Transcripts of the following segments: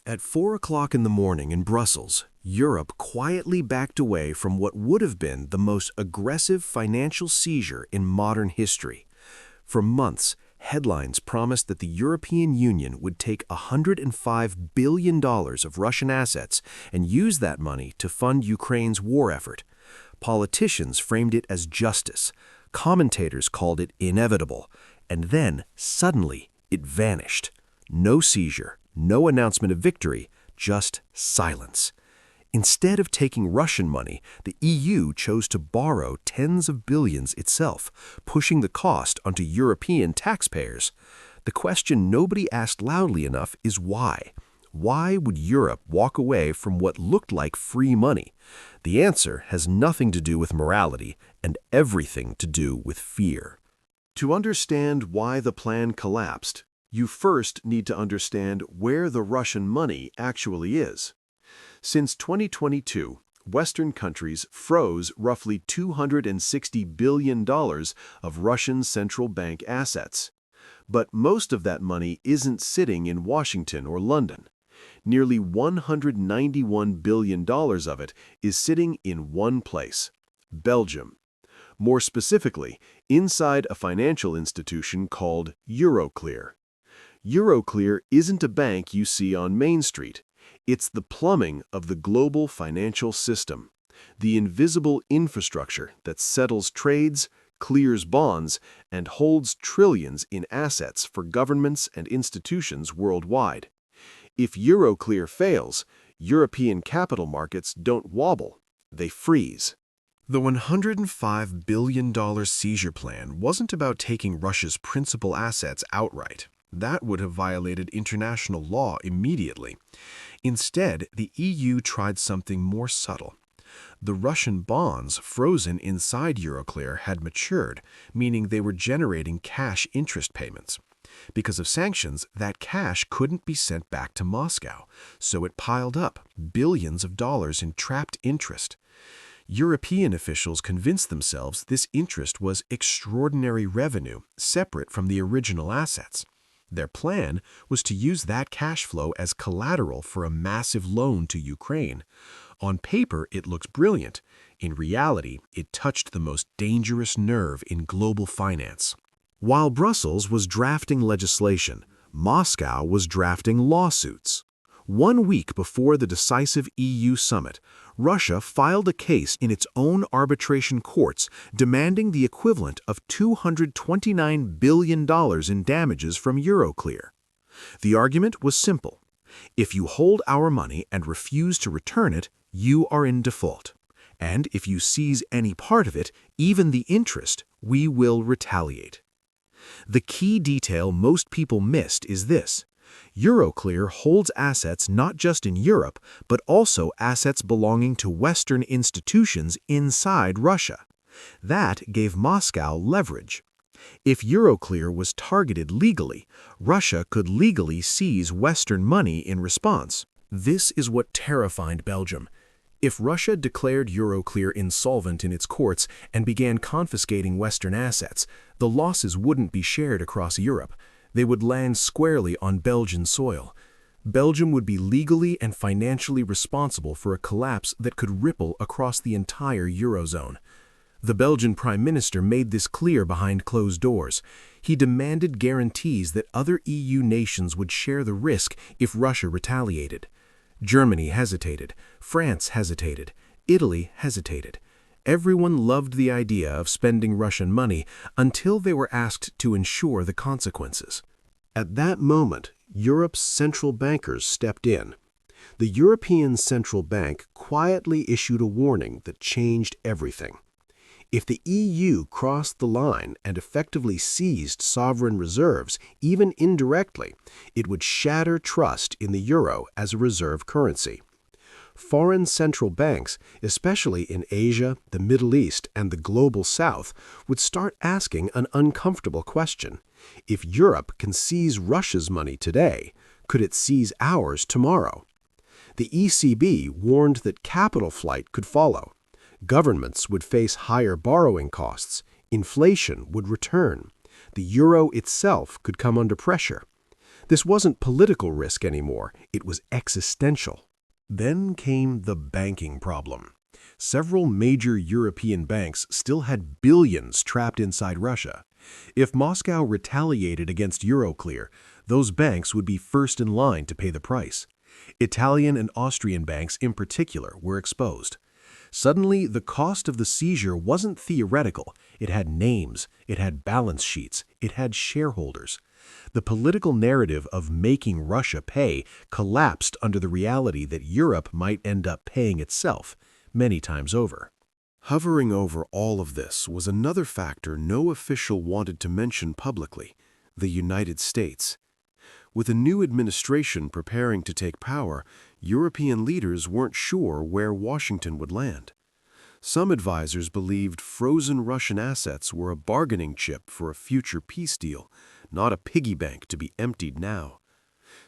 At 4 o'clock in the morning in Brussels, Europe quietly backed away from what would have been the most aggressive financial seizure in modern history. For months, headlines promised that the European Union would take $105 billion of Russian assets and use that money to fund Ukraine's war effort. Politicians framed it as justice. Commentators called it inevitable. And then, suddenly, it vanished. No seizure, no announcement of victory, just silence. Instead of taking Russian money, the EU chose to borrow tens of billions itself, pushing the cost onto European taxpayers. The question nobody asked loudly enough is why? Why would Europe walk away from what looked like free money? The answer has nothing to do with morality and everything to do with fear. To understand why the plan collapsed, you first need to understand where the Russian money actually is. Since 2022, Western countries froze roughly $260 billion of Russian central bank assets. But most of that money isn't sitting in Washington or London. Nearly $191 billion of it is sitting in one place: Belgium. More specifically, inside a financial institution called Euroclear. Euroclear isn't a bank you see on Main Street. It's the plumbing of the global financial system, the invisible infrastructure that settles trades, clears bonds, and holds trillions in assets for governments and institutions worldwide. If Euroclear fails, European capital markets don't wobble, they freeze. The $105 billion seizure plan wasn't about taking Russia's principal assets outright. That would have violated international law immediately. Instead, the EU tried something more subtle. The Russian bonds frozen inside Euroclear had matured, meaning they were generating cash interest payments. Because of sanctions, that cash couldn't be sent back to Moscow, so it piled up billions of dollars in trapped interest. European officials convinced themselves this interest was extraordinary revenue, separate from the original assets. Their plan was to use that cash flow as collateral for a massive loan to Ukraine. On paper, it looks brilliant. In reality, it touched the most dangerous nerve in global finance. While Brussels was drafting legislation, Moscow was drafting lawsuits. 1 week before the decisive EU summit, Russia filed a case in its own arbitration courts demanding the equivalent of $229 billion in damages from Euroclear. The argument was simple. If you hold our money and refuse to return it, you are in default. And if you seize any part of it, even the interest, we will retaliate. The key detail most people missed is this. Euroclear holds assets not just in Europe, but also assets belonging to Western institutions inside Russia. That gave Moscow leverage. If Euroclear was targeted legally, Russia could legally seize Western money in response. This is what terrified Belgium. If Russia declared Euroclear insolvent in its courts and began confiscating Western assets, the losses wouldn't be shared across Europe. They would land squarely on Belgian soil. Belgium would be legally and financially responsible for a collapse that could ripple across the entire Eurozone. The Belgian Prime Minister made this clear behind closed doors. He demanded guarantees that other EU nations would share the risk if Russia retaliated. Germany hesitated. France hesitated. Italy hesitated. Everyone loved the idea of spending Russian money until they were asked to ensure the consequences. At that moment, Europe's central bankers stepped in. The European Central Bank quietly issued a warning that changed everything. If the EU crossed the line and effectively seized sovereign reserves, even indirectly, it would shatter trust in the euro as a reserve currency. Foreign central banks, especially in Asia, the Middle East, and the Global South, would start asking an uncomfortable question. If Europe can seize Russia's money today, could it seize ours tomorrow? The ECB warned that capital flight could follow. Governments would face higher borrowing costs. Inflation would return. The euro itself could come under pressure. This wasn't political risk anymore, it was existential. Then came the banking problem. Several major European banks still had billions trapped inside Russia. If Moscow retaliated against Euroclear, those banks would be first in line to pay the price. Italian and Austrian banks in particular were exposed. Suddenly, the cost of the seizure wasn't theoretical. It had names, it had balance sheets, it had shareholders. The political narrative of making Russia pay collapsed under the reality that Europe might end up paying itself many times over. Hovering over all of this was another factor no official wanted to mention publicly: the United States. With a new administration preparing to take power, European leaders weren't sure where Washington would land. Some advisors believed frozen Russian assets were a bargaining chip for a future peace deal, not a piggy bank to be emptied now.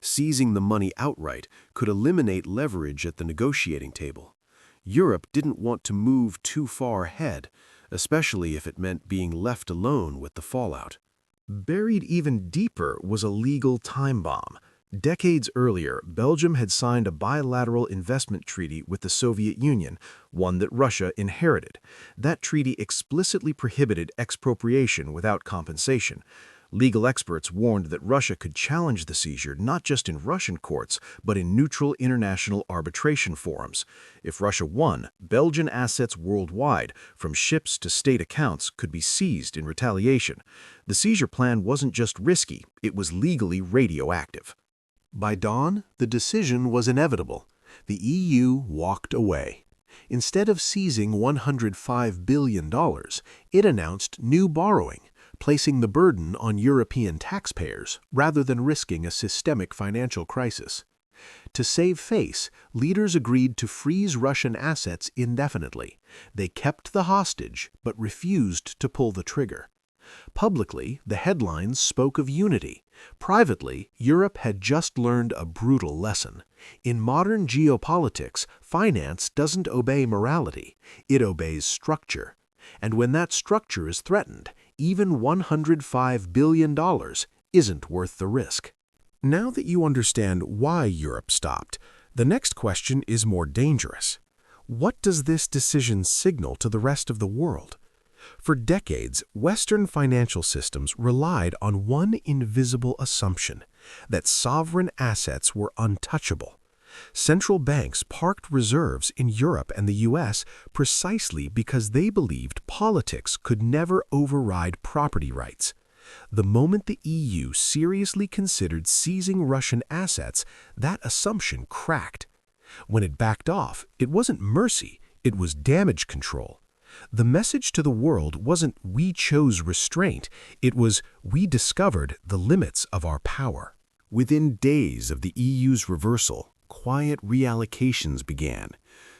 Seizing the money outright could eliminate leverage at the negotiating table. Europe didn't want to move too far ahead, especially if it meant being left alone with the fallout. Buried even deeper was a legal time bomb. Decades earlier, Belgium had signed a bilateral investment treaty with the Soviet Union, one that Russia inherited. That treaty explicitly prohibited expropriation without compensation. Legal experts warned that Russia could challenge the seizure not just in Russian courts, but in neutral international arbitration forums. If Russia won, Belgian assets worldwide, from ships to state accounts, could be seized in retaliation. The seizure plan wasn't just risky, it was legally radioactive. By dawn, the decision was inevitable. The EU walked away. Instead of seizing $105 billion, it announced new borrowing, placing the burden on European taxpayers rather than risking a systemic financial crisis. To save face, leaders agreed to freeze Russian assets indefinitely. They kept the hostage, but refused to pull the trigger. Publicly, the headlines spoke of unity. Privately, Europe had just learned a brutal lesson. In modern geopolitics, finance doesn't obey morality, it obeys structure. And when that structure is threatened, even $105 billion isn't worth the risk. Now that you understand why Europe stopped, the next question is more dangerous. What does this decision signal to the rest of the world? For decades, Western financial systems relied on one invisible assumption: that sovereign assets were untouchable. Central banks parked reserves in Europe and the US precisely because they believed politics could never override property rights. The moment the EU seriously considered seizing Russian assets, that assumption cracked. When it backed off, it wasn't mercy, it was damage control. The message to the world wasn't "we chose restraint," it was "we discovered the limits of our power." Within days of the EU's reversal, quiet reallocations began.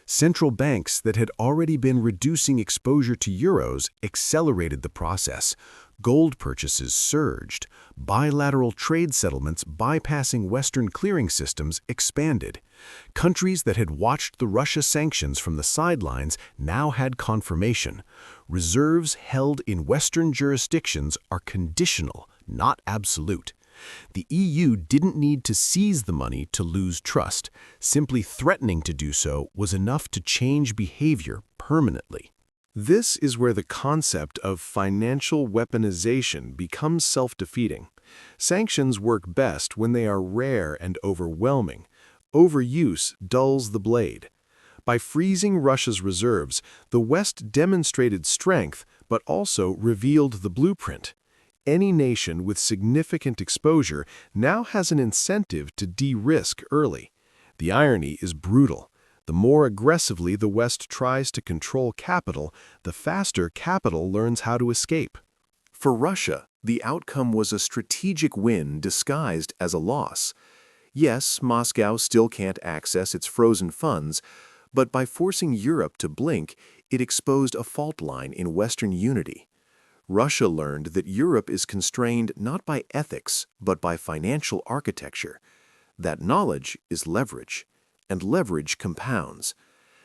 Central banks that had already been reducing exposure to euros accelerated the process. Gold purchases surged. Bilateral trade settlements bypassing Western clearing systems expanded. Countries that had watched the Russia sanctions from the sidelines now had confirmation. Reserves held in Western jurisdictions are conditional, not absolute. The EU didn't need to seize the money to lose trust. Simply threatening to do so was enough to change behavior permanently. This is where the concept of financial weaponization becomes self-defeating. Sanctions work best when they are rare and overwhelming. Overuse dulls the blade. By freezing Russia's reserves, the West demonstrated strength, but also revealed the blueprint. Any nation with significant exposure now has an incentive to de-risk early. The irony is brutal. The more aggressively the West tries to control capital, the faster capital learns how to escape. For Russia, the outcome was a strategic win disguised as a loss. Yes, Moscow still can't access its frozen funds, but by forcing Europe to blink, it exposed a fault line in Western unity. Russia learned that Europe is constrained not by ethics, but by financial architecture. That knowledge is leverage, and leverage compounds.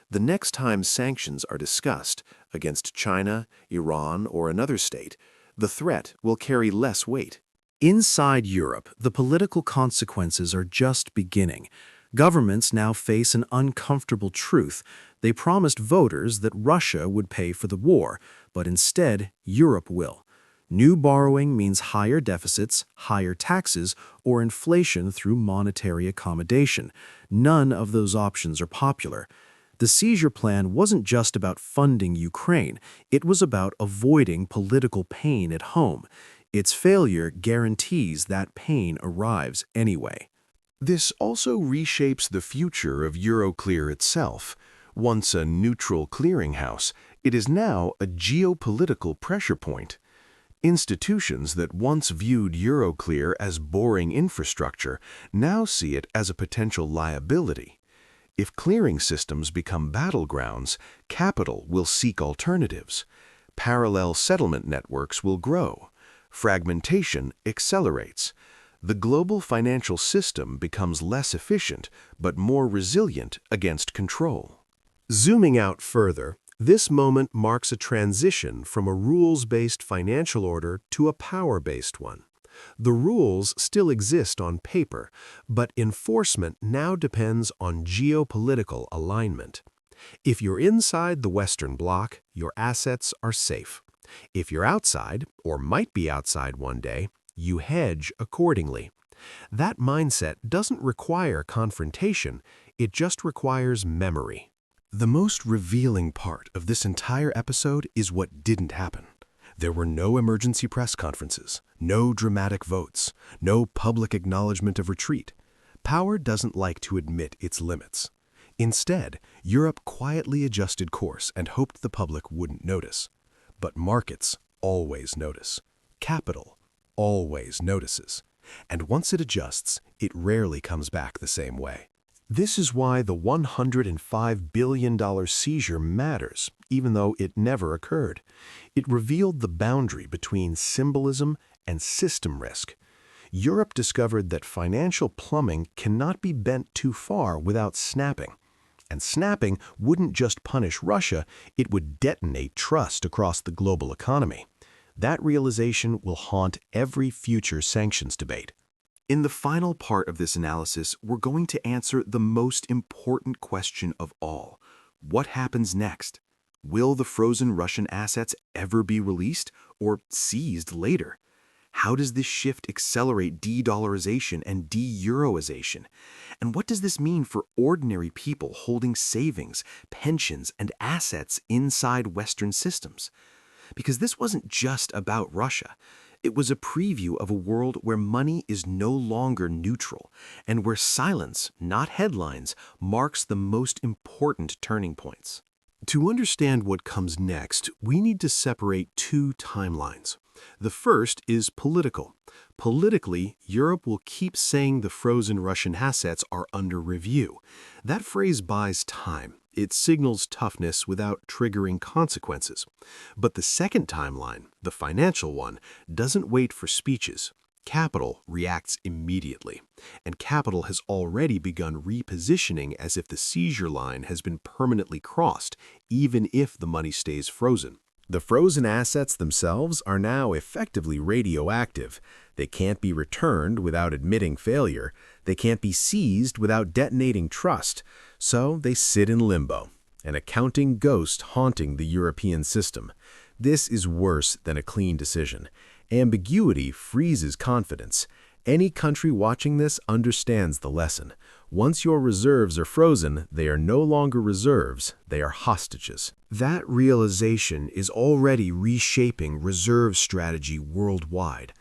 The next time sanctions are discussed against China, Iran, or another state, the threat will carry less weight. Inside Europe, the political consequences are just beginning. Governments now face an uncomfortable truth. They promised voters that Russia would pay for the war, but instead, Europe will. New borrowing means higher deficits, higher taxes, or inflation through monetary accommodation. None of those options are popular. The seizure plan wasn't just about funding Ukraine, it was about avoiding political pain at home. Its failure guarantees that pain arrives anyway. This also reshapes the future of Euroclear itself. Once a neutral clearinghouse, it is now a geopolitical pressure point. Institutions that once viewed Euroclear as boring infrastructure now see it as a potential liability. If clearing systems become battlegrounds, capital will seek alternatives. Parallel settlement networks will grow. Fragmentation accelerates. The global financial system becomes less efficient but more resilient against control. Zooming out further, this moment marks a transition from a rules-based financial order to a power-based one. The rules still exist on paper, but enforcement now depends on geopolitical alignment. If you're inside the Western Bloc, your assets are safe. If you're outside, or might be outside one day, you hedge accordingly. That mindset doesn't require confrontation, it just requires memory. The most revealing part of this entire episode is what didn't happen. There were no emergency press conferences, no dramatic votes, no public acknowledgement of retreat. Power doesn't like to admit its limits. Instead, Europe quietly adjusted course and hoped the public wouldn't notice. But markets always notice. Capital always notices. And once it adjusts, it rarely comes back the same way. This is why the $105 billion seizure matters, even though it never occurred. It revealed the boundary between symbolism and system risk. Europe discovered that financial plumbing cannot be bent too far without snapping. And snapping wouldn't just punish Russia, it would detonate trust across the global economy. That realization will haunt every future sanctions debate. In the final part of this analysis, we're going to answer the most important question of all. What happens next? Will the frozen Russian assets ever be released or seized later? How does this shift accelerate de-dollarization and de-euroization? And what does this mean for ordinary people holding savings, pensions, and assets inside Western systems? Because this wasn't just about Russia. It was a preview of a world where money is no longer neutral and where silence, not headlines, marks the most important turning points. To understand what comes next, we need to separate two timelines. The first is political. Politically, Europe will keep saying the frozen Russian assets are under review. That phrase buys time. It signals toughness without triggering consequences. But the second timeline, the financial one, doesn't wait for speeches. Capital reacts immediately, and capital has already begun repositioning as if the seizure line has been permanently crossed, even if the money stays frozen. The frozen assets themselves are now effectively radioactive. They can't be returned without admitting failure. They can't be seized without detonating trust. So they sit in limbo, an accounting ghost haunting the European system. This is worse than a clean decision. Ambiguity freezes confidence. Any country watching this understands the lesson. Once your reserves are frozen, they are no longer reserves, they are hostages. That realization is already reshaping reserve strategy worldwide.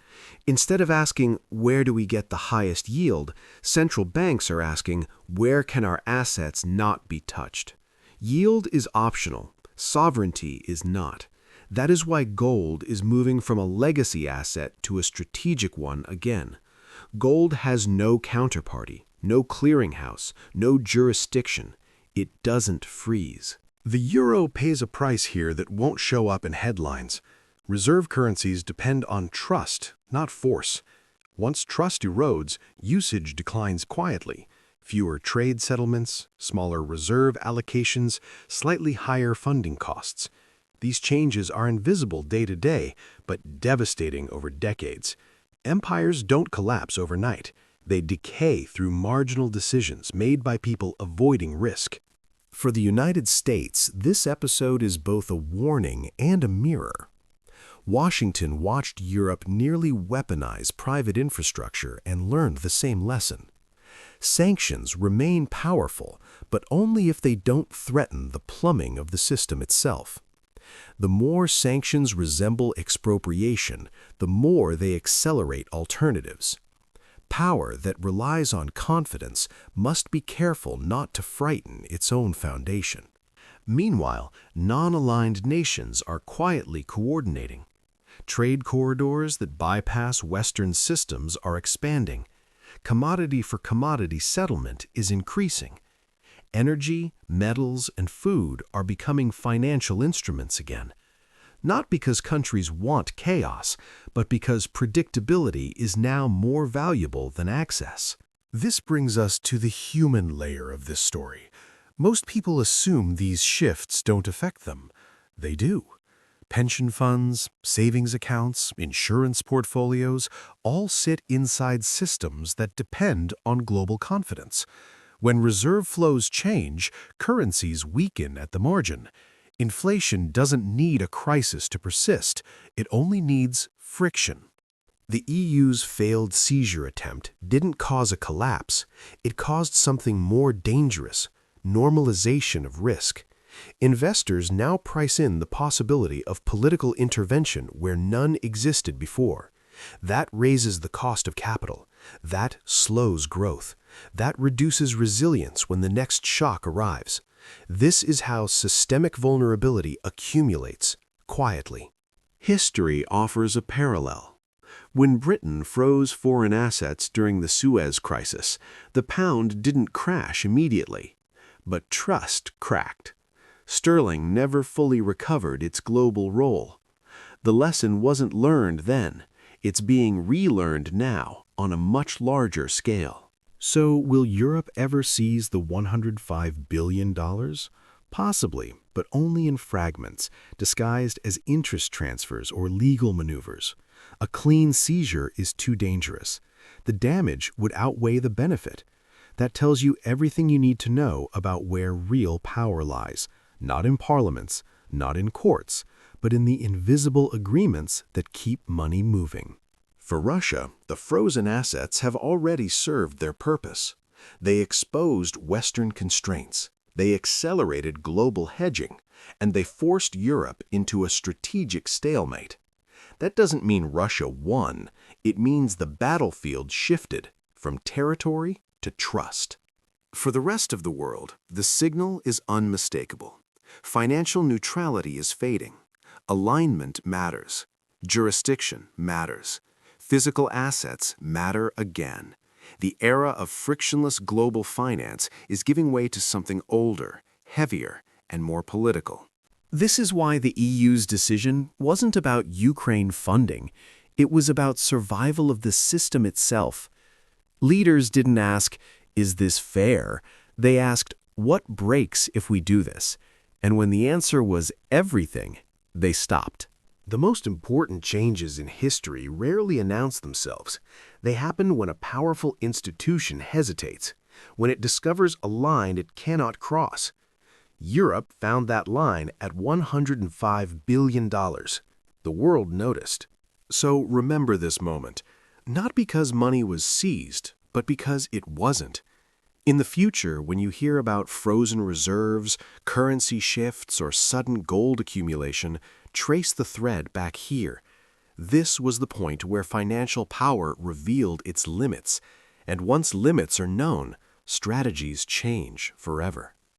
Instead of asking, where do we get the highest yield, central banks are asking, where can our assets not be touched? Yield is optional, sovereignty is not. That is why gold is moving from a legacy asset to a strategic one again. Gold has no counterparty, no clearinghouse, no jurisdiction. It doesn't freeze. The euro pays a price here that won't show up in headlines. Reserve currencies depend on trust, not force. Once trust erodes, usage declines quietly. Fewer trade settlements, smaller reserve allocations, slightly higher funding costs. These changes are invisible day to day, but devastating over decades. Empires don't collapse overnight. They decay through marginal decisions made by people avoiding risk. For the United States, this episode is both a warning and a mirror. Washington watched Europe nearly weaponize private infrastructure and learned the same lesson. Sanctions remain powerful, but only if they don't threaten the plumbing of the system itself. The more sanctions resemble expropriation, the more they accelerate alternatives. Power that relies on confidence must be careful not to frighten its own foundation. Meanwhile, non-aligned nations are quietly coordinating. Trade corridors that bypass Western systems are expanding. Commodity-for-commodity settlement is increasing. Energy, metals, and food are becoming financial instruments again. Not because countries want chaos, but because predictability is now more valuable than access. This brings us to the human layer of this story. Most people assume these shifts don't affect them. They do. Pension funds, savings accounts, insurance portfolios all sit inside systems that depend on global confidence. When reserve flows change, currencies weaken at the margin. Inflation doesn't need a crisis to persist, it only needs friction. The EU's failed seizure attempt didn't cause a collapse, it caused something more dangerous: normalization of risk. Investors now price in the possibility of political intervention where none existed before. That raises the cost of capital. That slows growth. That reduces resilience when the next shock arrives. This is how systemic vulnerability accumulates, quietly. History offers a parallel. When Britain froze foreign assets during the Suez Crisis, the pound didn't crash immediately, but trust cracked. Sterling never fully recovered its global role. The lesson wasn't learned then. It's being relearned now on a much larger scale. So will Europe ever seize the $105 billion? Possibly, but only in fragments, disguised as interest transfers or legal maneuvers. A clean seizure is too dangerous. The damage would outweigh the benefit. That tells you everything you need to know about where real power lies, not in parliaments, not in courts, but in the invisible agreements that keep money moving. For Russia, the frozen assets have already served their purpose. They exposed Western constraints, they accelerated global hedging, and they forced Europe into a strategic stalemate. That doesn't mean Russia won, it means the battlefield shifted from territory to trust. For the rest of the world, the signal is unmistakable. Financial neutrality is fading. Alignment matters. Jurisdiction matters. Physical assets matter again. The era of frictionless global finance is giving way to something older, heavier, and more political. This is why the EU's decision wasn't about Ukraine funding. It was about survival of the system itself. Leaders didn't ask, "Is this fair?" They asked, "What breaks if we do this?" And when the answer was everything, they stopped. The most important changes in history rarely announce themselves. They happen when a powerful institution hesitates, when it discovers a line it cannot cross. Europe found that line at $105 billion. The world noticed. So remember this moment, not because money was seized, but because it wasn't. In the future, when you hear about frozen reserves, currency shifts, or sudden gold accumulation, trace the thread back here. This was the point where financial power revealed its limits, and once limits are known, strategies change forever.